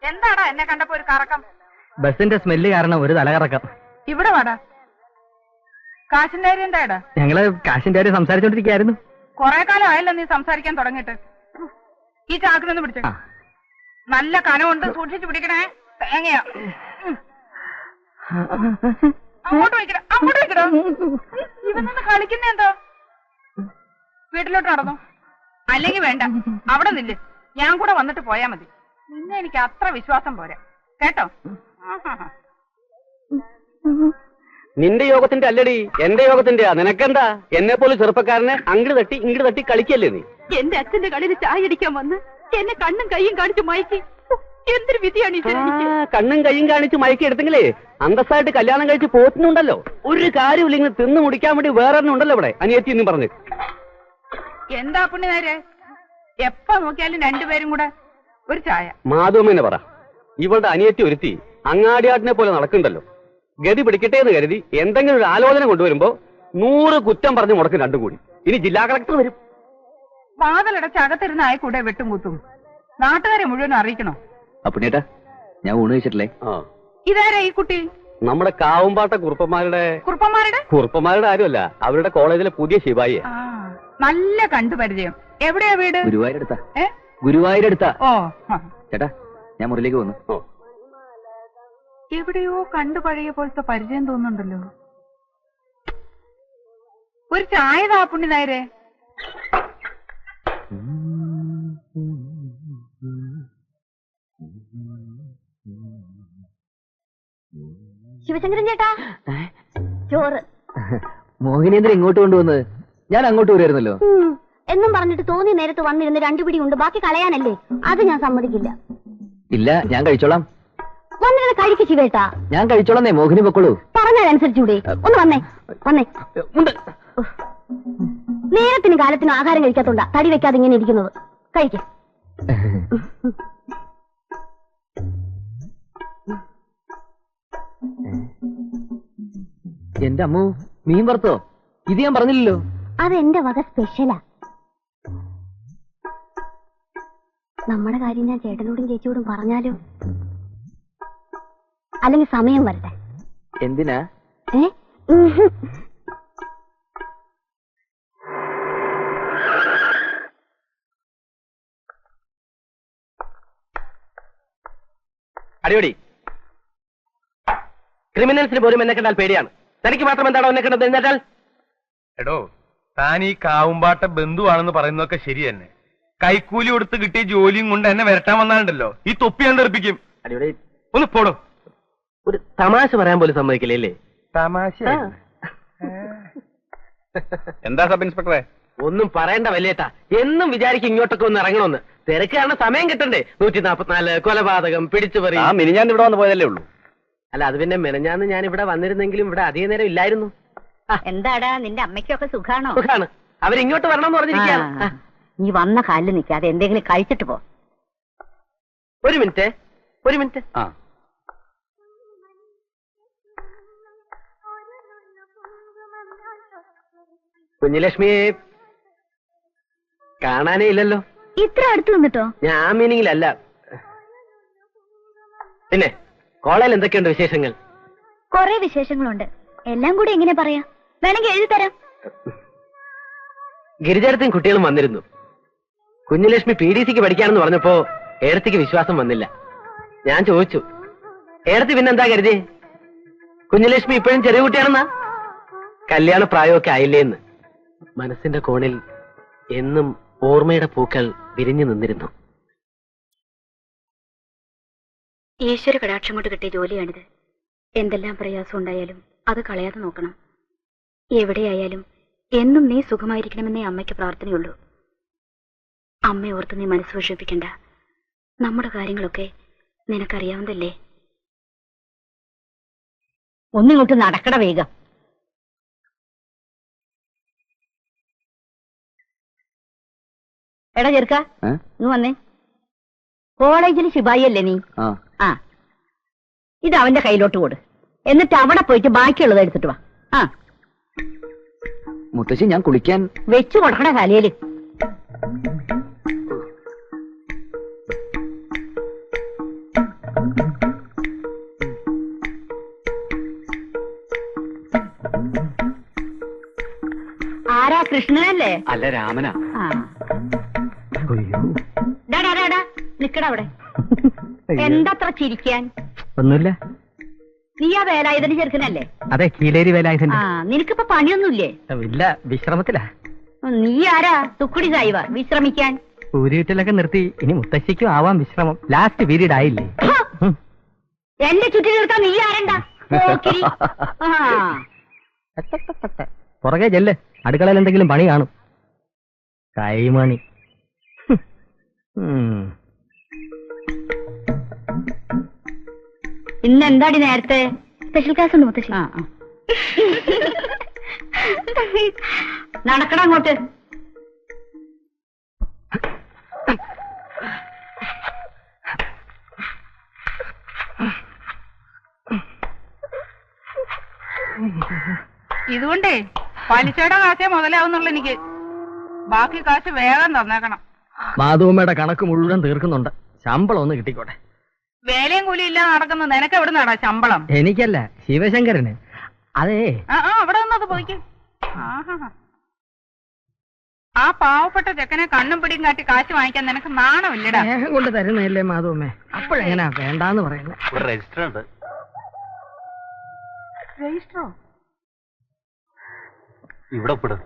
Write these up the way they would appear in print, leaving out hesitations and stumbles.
എന്താടാ എന്നെ കണ്ടപ്പോ ഒരു കറക്കം? ബസിന്റെ സ്മെല്ല് കാരണം ഒരു തലകറക്കം. ഇവിടെ വാടാ. കാശിന്റെ കാര്യം എന്താടാ? ഞങ്ങള് കാശിന്റെ കാര്യം സംസാരിച്ചോണ്ടിരിക്കായിരുന്നു. കൊറേ കാലം ആയല്ലോ നീ സംസാരിക്കാൻ തുടങ്ങിയിട്ട്. ഈ ചാക്കിനൊന്ന് പിടിച്ചേ. നല്ല കനമുണ്ട്, സൂക്ഷിച്ചു പിടിക്കണേ. തേങ്ങയാ. അങ്ങോട്ട് വയ്ക്കട, അങ്ങോട്ട് വയ്ക്കട. ഇവനൊന്ന് കളിക്കുന്ന എന്തോ? വീട്ടിലോട്ട് നടന്നു. അല്ലെങ്കിൽ വേണ്ട, അവിടെ നില്ല്. ഞാൻ കൂടെ വന്നിട്ട് പോയാ മതി. നിന്നെ എനിക്ക് അത്ര വിശ്വാസം പോരാ കേട്ടോ. നിന്റെ യോഗത്തിന്റെ അല്ലടി, എന്റെ യോഗത്തിന്റെയാ. നിനക്കെന്താ? എന്നെ പോലെ ചെറുപ്പക്കാരനെ അങ്ങോട്ട് തട്ടി ഇങ്ങോട്ട് തട്ടി കളിക്കല്ലേ നീ? എന്റെ അച്ഛന്റെ കളിയിൽ ചായ അടിക്കാൻ വന്ന് എന്നെ കണ്ണും കൈയും കാണിച്ച് മയക്കി. എന്തൊരു വിധിയാണ്. കണ്ണും കൈയും കാണിച്ച് മയക്കി എടുത്തെങ്കിലേ അന്തസ്സായിട്ട് കല്യാണം കഴിച്ച് പോറ്റുന്നുണ്ടല്ലോ. ഒരു കാര്യമില്ല, ഇങ്ങനെ തിന്നു മുടിക്കാൻ വേണ്ടി വേറെ ഉണ്ടല്ലോ ഇവിടെ അനിയത്തി എന്നും പറഞ്ഞ്. എന്താ പുണ്ണി നേരെ? എപ്പ നോക്കിയാലും രണ്ടുപേരും കൂടെ ഒരു ചായ. മാധവമ്മനെ പറ, ഇവളുടെ അനിയത്തി ഒരുത്തി അങ്ങാടിയാട്ടിനെ പോലെ നടക്കണ്ടല്ലോ. ഗതി പിടിക്കട്ടെ എന്ന് കരുതി എന്തെങ്കിലും ഒരു ആലോചന കൊണ്ടുവരുമ്പോ 100 കുറ്റം പറഞ്ഞ് മുടക്കും രണ്ടും കൂടി. ഇനി ജില്ലാ കളക്ടർ വരും. വാതിലടച്ച് അകത്തിരുന്ന ആയിക്കൂടെ വെട്ടും കുത്തും. നാട്ടുകാരെ മുഴുവൻ അറിയിക്കണോ? അപ്പുണ്ണിയേട്ടാ, ഞാൻ ഊണ് കഴിച്ചിട്ടില്ലേ? ഇതാരാ ഈ കുട്ടി? നമ്മുടെ കാവുംപാട്ട കുറുപ്പന്മാരുടെ ആരുമല്ല, അവരുടെ കോളേജിലെ പുതിയ ശിവായിയെ. നല്ല കണ്ടുപരിചയം. എവിടെയാ വീട്? ഗുരുവായൂരടുത്താ. ഓ ചേട്ടാ, ഞാൻ മുറിയിലേക്ക് വന്നു. എവിടെയോ കണ്ടു പഴയ പോലത്തെ പരിചയം തോന്നുന്നുണ്ടല്ലോ. ഒരു ചായ താ പുണ്ണി നേരെ. ശിവശങ്കരൻ ചേട്ടാ, ചോറ്. മോഹിനേന്ദ്രൻ ഇങ്ങോട്ട് കൊണ്ടുവന്നത്? ഞാൻ അങ്ങോട്ട് വരുമായിരുന്നല്ലോ. എന്നും പറഞ്ഞിട്ട് തോന്നിയ നേരത്ത് വന്നിരുന്ന് 2 പിടി ഉണ്ട്, ബാക്കി കളയാനല്ലേ? അത് ഞാൻ സമ്മതിക്കില്ല. ഇല്ല, ഞാൻ കഴിച്ചോളാം. വന്നിരുന്ന് കഴിക്ക് ശിവേട്ടാ. ഞാൻ കഴിച്ചോളന്നേ, മോഹിനി പൊക്കോളൂ. പറഞ്ഞതനുസരിച്ചൂടെ? ഒന്ന് വന്നേ. നേരത്തിനും കാലത്തിനും ആഹാരം കഴിക്കാത്തോണ്ടാ തടി വെക്കാതെ ഇങ്ങനെ ഇരിക്കുന്നത്. കഴിക്ക. എന്റെ അമ്മു, മീൻ വറുത്തോ? ഇത് ഞാൻ പറഞ്ഞില്ലല്ലോ. അതെന്റെ വക സ്പെഷ്യലാ. നമ്മുടെ കാര്യം ഞാൻ ചേട്ടനോടും ചേച്ചിയോടും പറഞ്ഞാലോ? അല്ലെങ്കിൽ സമയം വരട്ടെ. എന്തിനാ? അടിപൊളി. ക്രിമിനൽസിന് പോലും എന്നെ കണ്ടാൽ പേടിയാണ്. തനിക്ക് മാത്രം എന്താണോ എന്നെ കണ്ടത്? എന്നിട്ടാൽ എടോ, താൻ ഈ കാവുംപാട്ട ബന്ധുവാണെന്ന് പറയുന്നതൊക്കെ ശരി തന്നെ. കൈക്കൂലി കൊടുത്ത് കിട്ടിയ ജോലിയും കൊണ്ട് എന്നെ വരട്ടാൻ വന്നാലുണ്ടല്ലോ, ഈ തൊപ്പി ഞാൻ തെറിപ്പിക്കും. അടിപൊളി. ഒന്ന് പോടോ. ഒരു തമാശ പറയാൻ പോലും സമ്മതിക്കില്ലേ? തമാശ എന്താ സബ് ഇൻസ്പെക്ടറെ? ഒന്നും പറയണ്ട വല്യേട്ടാ. എന്നും വിചാരിക്കും ഇങ്ങോട്ടൊക്കെ ഒന്ന് ഇറങ്ങണമെന്ന്. തിരക്കാണ്, സമയം കിട്ടണ്ടേ? 144 കൊലപാതകം, പിടിച്ചുപറി. മിനിഞ്ഞാന്ന് ഇവിടെ വന്ന് പോയതല്ലേ ഉള്ളൂ. അല്ല, അത് പിന്നെ മെനഞ്ഞാന്ന് ഞാൻ ഇവിടെ വന്നിരുന്നെങ്കിലും ഇവിടെ അധിക നേരം ഇല്ലായിരുന്നു. എന്താടാ, നിന്റെ അമ്മയ്ക്കൊക്കെ സുഖാണോ? സുഖാണ്. അവരിങ്ങോട്ട് വരണമെന്ന് പറഞ്ഞിരിക്കുകയാണ്. നീ വന്ന കാലിൽ നിൽക്കാതെ എന്തെങ്കിലും കഴിച്ചിട്ട് പോ. ഒരു മിനിറ്റ്. കുഞ്ഞിലക്ഷ്മിയെ കാണാനേ ഇല്ലല്ലോ. ഇത്ര അടുത്ത് നിന്നിട്ടോ? ഞാൻ മീനിങ്ങിലല്ല. പിന്നെ കോളേജിൽ എന്തൊക്കെയുണ്ട് വിശേഷങ്ങൾ? കൊറേ വിശേഷങ്ങളുണ്ട്. എല്ലാം കൂടി എങ്ങനെ പറയാ? വേണമെങ്കിൽ എഴുതി തരാം. ഗിരിജാടത്തും കുട്ടികളും വന്നിരുന്നു. കുഞ്ഞുലക്ഷ്മി PDCക്ക് പഠിക്കാണെന്ന് പറഞ്ഞപ്പോ ഏടത്തിക്ക് വിശ്വാസം വന്നില്ല. ഞാൻ ചോദിച്ചു, ഏടത്തി പിന്നെന്താ കരുതി? കുഞ്ഞുലക്ഷ്മി ഇപ്പോഴും ചെറിയ കുട്ടിയാണെന്നാ? കല്യാണ പ്രായമൊക്കെ ആയില്ലേന്ന്. മനസ്സിന്റെ കോണിൽ എന്നും ഓർമ്മയുടെ പൂക്കൾ വിരിഞ്ഞു നിന്നിരുന്നു. ഈശ്വര കടാക്ഷം കൊണ്ട് കിട്ടിയ ജോലിയാണിത്. എന്തെല്ലാം പ്രയാസം ഉണ്ടായാലും അത് കളയാതെ നോക്കണം. എവിടെയായാലും എന്നും നീ സുഖമായിരിക്കണമെന്നേ അമ്മയ്ക്ക് പ്രാർത്ഥനയുള്ളൂ. അമ്മയെ ഓർത്ത് നീ മനസ്സ് വിഷമിപ്പിക്കണ്ട. നമ്മുടെ കാര്യങ്ങളൊക്കെ നിനക്കറിയാവുന്നതല്ലേ. ഒന്നിങ്ങോട്ട് നടക്കട വേഗം. എടാ ചെറുക്ക, നീ വന്നേ. കോളേജിൽ ശിവായി അല്ലേ നീ? ആ, ഇത് അവന്റെ കയ്യിലോട്ട് കൊടു. എന്നിട്ട് അവിടെ പോയിട്ട് ബാക്കിയുള്ളത് എടുത്തിട്ട് വാ. മുത്തശ്ശി ഞാൻ കുളിക്കാൻ വെച്ചു കൊടുക്കണ തലയില്. ആരാ, കൃഷ്ണനല്ലേ? അല്ല, രാമനാ. നിക്കട അവിടെ. എന്തത്ര ചിരിക്കാൻ? ഒന്നുമില്ല. നീ ആ വേലായുധന് ചെറുക്കനല്ലേ? അതെ, കീലേരി വേലായുധൻ. നിനക്കിപ്പോ പണിയൊന്നുമില്ലേ? ഇല്ല, വിശ്രമത്തിലാ. നീ ആരാ തുക്കുടി സായിവ വിശ്രമിക്കാൻ? ഊരിയിട്ടിലൊക്കെ നിർത്തി. ഇനി മുത്തശ്ശിക്കും ആവാം വിശ്രമം. ലാസ്റ്റ് പീരീഡ് ആയില്ലേ? എന്നെ ചുറ്റി നിർത്താൻ നീ ആരണ്ടാ? പുറകെ ചെല്ല്, അടുക്കളയിൽ എന്തെങ്കിലും പണി കാണും. കൈമണി. ഇന്നെന്താടി നേരത്തെ? സ്പെഷ്യൽ ക്ലാസ് ഉണ്ട് മുത്തശ്ശി. നടക്കണം അങ്ങോട്ട്. ഇതുകൊണ്ടേ പലിശയുടെ കാശേ മുതലാവുന്നുള്ളു എനിക്ക്. ബാക്കി കാശ് വേഗം തന്നേക്കണം. മാധവമ്മയുടെ കണക്ക് മുഴുവൻ തീർക്കുന്നുണ്ട്. ശമ്പളം ഒന്ന് കിട്ടിക്കോട്ടെ. വേലയും കൂലിയും ഇല്ലാതെ നടക്കുന്ന നിനക്ക് എവിടെ നടാ ശമ്പളം? എനിക്കല്ല, ശിവശങ്കരന്. അതേ, അവിടെ നിന്നത് പോയിക്ക്. ആ പാവപ്പെട്ട ചെക്കനെ കണ്ണും പിടിയും കാട്ടി കാശ് വാങ്ങിക്കാൻ നിനക്ക് നാണമില്ലടാ. സ്നേഹം കൊണ്ട് തരുന്നതല്ലേ മാധവമ്മേ? അപ്പോഴെങ്ങനാ വേണ്ടാന്ന് പറയുന്നത്? രജിസ്റ്റർ ഉണ്ട്. രജിസ്റ്ററോ? ഇവിടെ ഒപ്പിടും.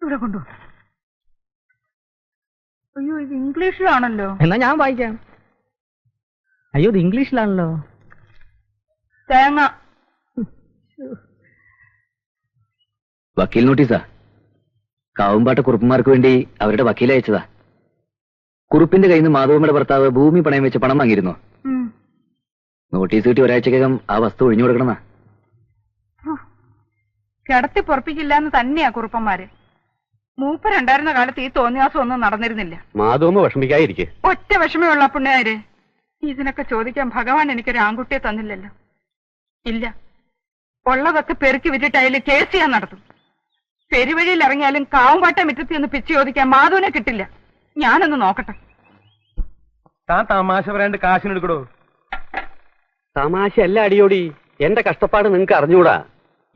ഇവിടെ കൊണ്ടു. അയ്യോ, ഇത് ഇംഗ്ലീഷിലാണല്ലോ. എന്നാ ഞാൻ വായിക്കാം. അയ്യോ, ഇത് ഇംഗ്ലീഷിലാണല്ലോ. തേങ്ങ. വക്കീൽ നോട്ടീസാ. കാവുംപാട്ട കുറുപ്പന്മാർക്ക് വേണ്ടി അവരുടെ വക്കീൽ അയച്ചതാ. കുറുപ്പിന്റെ കയ്യിൽ നിന്ന് മാധവമ്മയുടെ ഭർത്താവ് ഭൂമി പണയം വെച്ച് പണം വാങ്ങിയിരുന്നു. നോട്ടീസ് കിട്ടി ഒരാഴ്ചക്കകം ആ വസ്തു ഒഴിഞ്ഞു കൊടുക്കണമെന്നാ. കിടത്തി പൊറപ്പിക്കില്ല എന്ന് തന്നെയാ കുറുപ്പന്മാര്. മൂപ്പരുണ്ടായിരുന്ന കാലത്ത് ഈ തോന്നിയാസം ഒന്നും നടന്നിരുന്നില്ല. മാധവമ്മ വിഷമിക്കാതിരിക്കെ. ഒറ്റ വിഷമയുള്ള പുണ്യാര്. ഇതിനൊക്കെ ചോദിക്കാൻ ഭഗവാൻ എനിക്കൊരു ആൺകുട്ടിയെ തന്നില്ലല്ലോ. ഇല്ല, ഉള്ളതൊക്കെ പെറുക്കി വിറ്റിട്ട് അതിൽ കേസ് ചെയ്യാൻ നടത്തും. പെരുവഴിയിൽ ഇറങ്ങിയാലും കാവുംപാട്ട മിറ്റത്തി ഒന്ന് പിച്ച് ചോദിക്കാൻ മാധവനെ കിട്ടില്ല. ഞാനൊന്ന് നോക്കട്ടെ. താൻ തമാശ പറയാണ്ട് കാശിനെടുക്കടോ. തമാശ അല്ല അടിയോടി. എന്റെ കഷ്ടപ്പാട് നിങ്ങക്ക് അറിഞ്ഞൂടാ.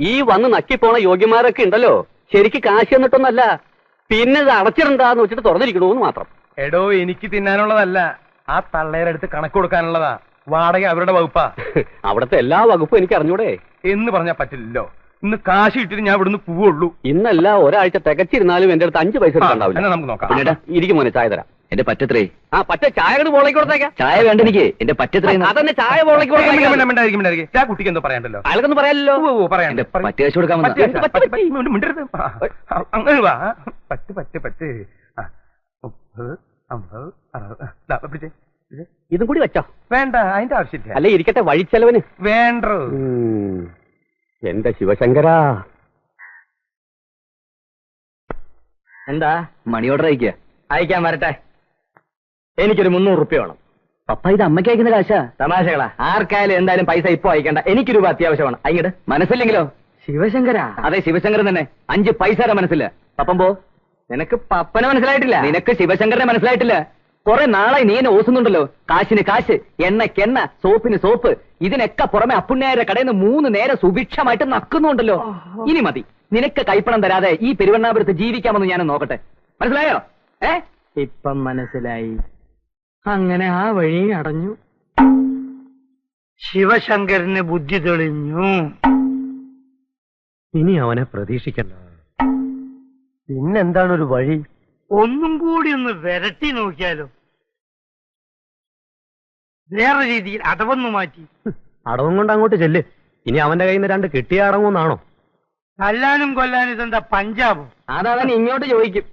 ഈ വന്ന് നക്കിപ്പോണ യോഗ്യന്മാരൊക്കെ ഉണ്ടല്ലോ, ശരിക്ക് കാശ് എന്നിട്ടൊന്നല്ല, പിന്നെ ഇത് അടച്ചിടണ്ടാന്ന് വെച്ചിട്ട് തുറന്നിരിക്കണോന്ന് മാത്രം. എടോ, എനിക്ക് തിന്നാനുള്ളതല്ല, ആ തള്ളേരടുത്ത് കണക്ക് കൊടുക്കാനുള്ളതാ. വാടക അവരുടെ വകുപ്പാ. അവിടത്തെ എല്ലാ വകുപ്പും എനിക്ക് അറിഞ്ഞൂടെ എന്ന് പറഞ്ഞാ പറ്റില്ലല്ലോ. ഇന്ന് കാശ് ഇട്ടിട്ട് ഞാൻ ഇവിടുന്ന് പോവുള്ളൂ. ഇന്നല്ല, ഒരാഴ്ച തികച്ചിരുന്നാലും എന്റെ അടുത്ത് 5 പൈസ ഉണ്ടാവില്ല. നമുക്ക് നോക്കാം. ഇരിക്കും മോനെ, ചായ തരാം. എന്റെ പറ്റത്രേ. ആ പറ്റ ചായ ബോളേക്ക് കൊടുത്തേക്കാം. ചായ വേണ്ട എനിക്ക്. എന്റെ പറ്റത്രേ. അതന്നെ ചായ ബോളേക്ക് കൊടുത്തേക്കാം. ആ കുട്ടിക്ക് എന്തോ പറയാണ്ടല്ലോ. അയാൾക്കൊന്നും പറയാനല്ലോ. പറയാണ്ട് പറ്റ് കാശ് കൊടുക്കാൻ വന്നതാ. അങ്ങനെ വാ. പറ്റ് പറ്റ് പറ്റ്. 50, 60. ഇതും കൂടി വെച്ചോ. വേണ്ട, അതിന്റെ ആവശ്യമില്ല. അല്ലെ ഇരിക്കട്ടെ, വഴിച്ചെലവന് വേണ്ട. എന്റെ ശിവശങ്കരാ. എന്താ മണി ഓർഡർ അയക്കുക? അയക്കാൻ വരട്ടെ. എനിക്കൊരു 300 റുപ്യ വേണം. പപ്പ, ഇത് അമ്മയ്ക്ക് അയക്കുന്ന കാശാ. തമാശകളാ. ആർക്കായാലും എന്തായാലും പൈസ ഇപ്പൊ അയക്കണ്ട. എനിക്ക് രൂപ അത്യാവശ്യമാണ്. അയങ്ങട്. മനസ്സില്ലെങ്കിലോ? ശിവശങ്കര. അതെ, ശിവശങ്കരൻ തന്നെ. 5 പൈസയുടെ മനസ്സില്ല. പപ്പം പോ. നിനക്ക് പപ്പനെ മനസ്സിലായിട്ടില്ല. നിനക്ക് ശിവശങ്കരനെ മനസ്സിലായിട്ടില്ല. കുറെ നാളായി നീ എന്നെ ഓസുന്നുണ്ടല്ലോ. കാശിന് കാശ്, എണ്ണയ്ക്ക് എണ്ണ, സോപ്പിന് സോപ്പ്, ഇതിനൊക്കെ പുറമെ അപ്പുണ്ണയാരുടെ കടയിൽ നിന്ന് 3 നേരം സുഭിക്ഷമായിട്ട് നക്കുന്നുണ്ടല്ലോ. ഇനി മതി. നിനക്ക് കൈപ്പണം തരാതെ ഈ പെരുവണ്ണാപുരത്ത് ജീവിക്കാമെന്ന് ഞാൻ നോക്കട്ടെ. മനസ്സിലായോ? ഇപ്പം മനസ്സിലായി. അങ്ങനെ ആ വഴി അടഞ്ഞു. ശിവശങ്കരന് ബുദ്ധി തെളിഞ്ഞു. ഇനി അവനെ പ്രതീക്ഷിക്കണ്ട. പിന്നെന്താണ് ഒരു വഴി? ഒന്നും കൂടി ഒന്ന് വിരട്ടി നോക്കിയാലോ? വേറെ രീതിയിൽ അടവൊന്നു മാറ്റി. അടവും കൊണ്ട് അങ്ങോട്ട് ചെല്ല്. ഇനി അവന്റെ കയ്യിൽ നിന്ന് 2 കിട്ടിയ അടങ്ങുന്നാണോ? തല്ലാനും കൊല്ലാനും ഇതെന്താ പഞ്ചാബോ? അതവൻ ഇങ്ങോട്ട് ചോദിക്കും.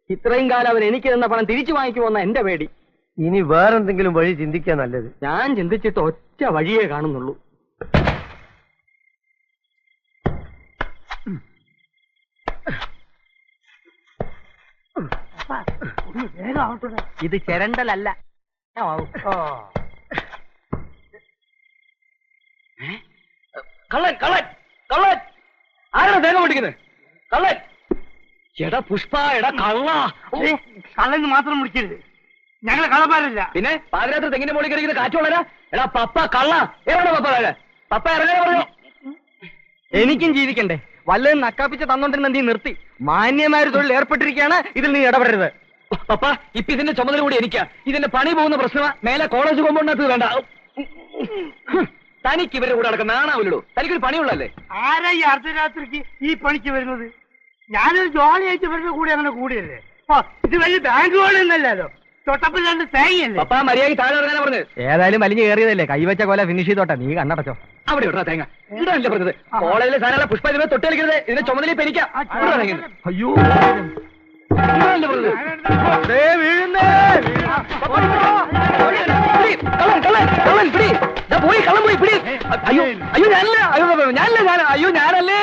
ഇത്രയും കാലം അവൻ എനിക്ക് തന്ന പണം തിരിച്ചു വാങ്ങിക്കുമെന്ന എന്റെ പേടി. ഇനി വേറെന്തെങ്കിലും വഴി ചിന്തിക്കാൻ നല്ലത്. ഞാൻ ചിന്തിച്ചിട്ട് ഒറ്റ വഴിയേ കാണുന്നുള്ളൂ. ഇത് ചെരണ്ടലല്ല. കള്ളൻ കള്ളൻ പിടിക്കുന്നത്? കള്ളൻ! എടാ പുഷ്പ, എടാ കള്ള! കള്ളന് മാത്രം വിളിക്കരുത്, ഞങ്ങളെ കളപ്പാറില്ല. പിന്നെ പാതിരാത്രി തെങ്ങിന്റെ മുകളിൽ കളിക്കുന്ന കാറ്റ് വളരാ? എടാ പപ്പ കള്ള! എവിടെ പപ്പ? പപ്പ ഇറങ്ങാൻ പറഞ്ഞു. എനിക്കും ജീവിക്കണ്ടേ? വല്ലതും നക്കാപ്പിച്ച് തന്നോണ്ടിരുന്ന നീ നിർത്തി. മാന്യമായ ഒരു തൊഴിൽ ഏർപ്പെട്ടിരിക്കുകയാണ്, ഇതിൽ നീ ഇടപെടരുത്. പപ്പ, ഇപ്പൊ ഇതിന്റെ ചുമതല കൂടി എനിക്കാ. ഇതിന്റെ പണി പോകുന്ന പ്രശ്നമാ. മേലെ കോളേജ് പോകുമ്പോഴത് വേണ്ട. തനിക്ക് ഇവരുടെ കൂടെ നടക്കുന്ന നാണാവില്ലടോ. തനിക്കൊരു പണിയുള്ളല്ലേ? ആരാ ഈ അർദ്ധരാത്രിക്ക് ഈ പണിക്ക് വരുന്നത്? ഞാനൊരു ജോലിയായിട്ട് ഇവരുടെ കൂടെ അങ്ങനെ കൂടിയല്ലേ. ഇത് വലിയ ബാങ്ക് കോളൊന്നല്ലോ, തൊട്ടപ്പം രണ്ട് തേങ്ങയല്ലേ. പപ്പ മര്യാദ താഴെ ഇറങ്ങാനാ പറഞ്ഞത്. ഏതായാലും വലിഞ്ഞു കയറിയതല്ലേ, കൈവച്ച കൊല ഫിനിഷ് ചെയ്തോട്ടെ. നീ കണ്ണടച്ചോ. അവിടെ ഇടാ തേങ്ങ. ഇടല്ലേ പറഞ്ഞത്? കോളേജിലെ സാധനങ്ങളെ പുഷ്പ ഇതിനെ തൊട്ട് കളിക്കരുത്. ഇതിന്റെ ചുമതല ഇപ്പൊ എനിക്കാ. അയ്യോ, ഞാനല്ലേ.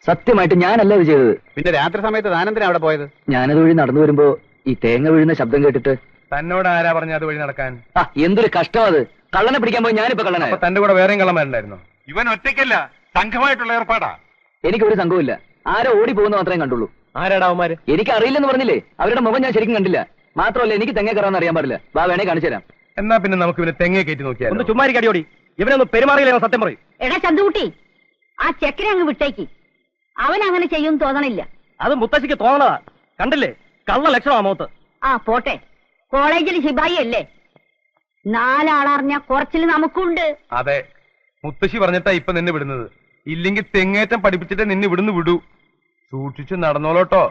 സത്യമായിട്ട് ഞാനല്ല ഇത് ചെയ്തത്. പിന്നെ രാത്രി സമയത്ത് താനെന്തിനാ അവിടെ പോയത്? ഞാനത് വഴി നടന്നു വരുമ്പോ ഈ തേങ്ങ വീഴുന്ന ശബ്ദം കേട്ടിട്ട്. തന്നോട് ആരാ പറഞ്ഞ അത് വഴി നടക്കാൻ? എന്തൊരു കഷ്ടം അത്. കള്ളനെ പിടിക്കാൻ പോയി ഞാനിപ്പോ കള്ളനായി. അപ്പൊ തന്റെ കൂടെ വേറെയും കള്ളം വരണ്ടായിരുന്നോ? ഇവൻ ഒറ്റയ്ക്കല്ല, സംഘമായിട്ടുള്ള ഏർപ്പാടാ. എനിക്കൊരു സംഘമില്ല. ആരോ ഓടി പോകുന്ന മാത്രമേ കണ്ടുള്ളൂ. ആരാടാ അവന്മാര്? എനിക്ക് അറിയില്ലെന്ന് പറഞ്ഞില്ലേ? അവരുടെ മുഖം ഞാൻ ശരിക്കും കണ്ടില്ല. മാത്രമല്ല എനിക്ക് തെങ്ങ കയറാന്ന് അറിയാൻ പാടില്ല. വാ, വേണേ കാണിച്ചു തരാം. എന്നാ പിന്നെ നമുക്ക് ഇവനെ തെങ്ങേ കയറ്റി നോക്കിയാൽ. ഒന്ന് ചുമ്മാരിക്ക് അടിയോടി. ഇവനൊന്ന് പെരുമാറിയില്ല, സത്യം പറയും. എടാ ചന്തുകുട്ടി, ആ ചെക്കനെ അങ്ങ് വിട്ടേക്ക്. അവൻ അങ്ങനെ ചെയ്യുമെന്ന് തോന്നണില്ല. അത് മുത്തശ്ശിക്ക് തോന്നണതാ. കണ്ടില്ലേ, കള്ള ലക്ഷണമാ മുഖത്ത്. ആ പോട്ടെ, കോളേജിൽ ശിപായി അല്ലേ, നാലാളറിഞ്ഞ കുറച്ചിൽ നമുക്കുണ്ട്. അതെ, മുത്തശ്ശി പറഞ്ഞിട്ടാ ഇപ്പൊ നിന്നെ വിടുന്നത്. ഇല്ലെങ്കിൽ തെങ്ങേറ്റം പഠിപ്പിച്ചിട്ട് നിന്നെ ഇവിടുന്ന് വിടൂ. സൂക്ഷിച്ചു നടന്നോളോട്ടോ.